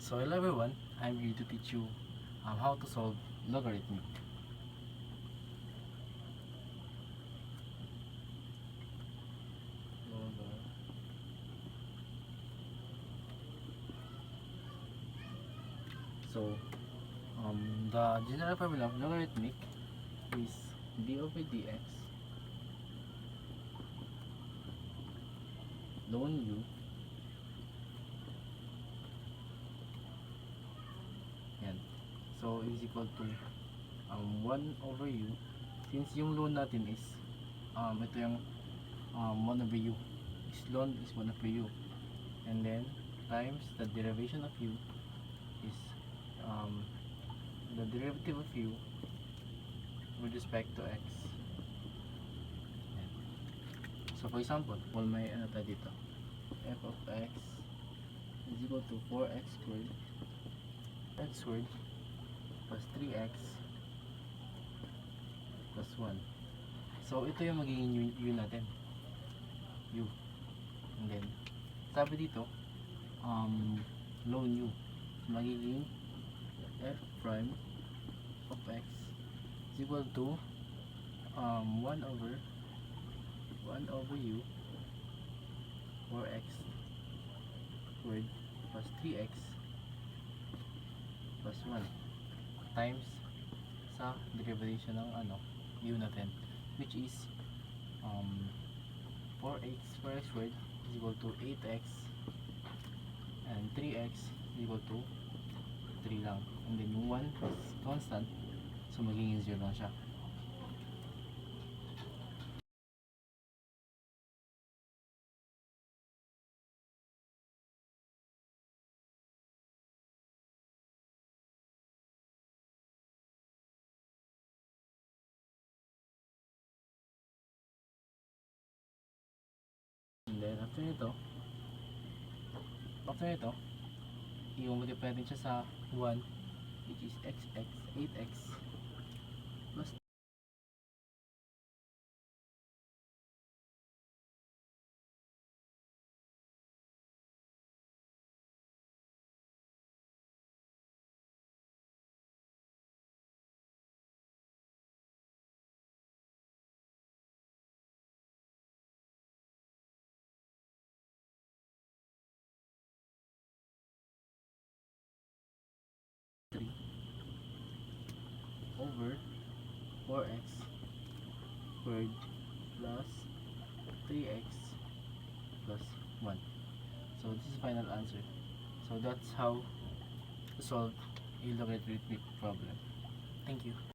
So hello everyone, I'm here to teach you how to solve logarithmic. So the general formula of logarithmic is d over dx ln u yan. So is equal to 1 over u, since yung ln natin is ito yung 1 over u, is ln is 1 over u, and then times the derivation of u is the derivative of u with respect to x. Yan. So for example, kung may ano tayo dito, f of x is equal to 4x squared plus 3x plus 1. So ito yung magiging u natin, u, and then sabi dito ln u, magiging f prime of x is equal to 1 over u 4x squared plus 3x plus 1 times sa derivation ng u natin, which is 4x squared is equal to 8x and 3x is equal to 3 lang, and then yung 1 is constant, so magiging 0 lang siya. And then after nito i-multiply natin siya sa 1, which is 8x plus over 4x squared plus 3x plus 1. So this is final answer. So that's how to solve a logarithmic problem. Thank you.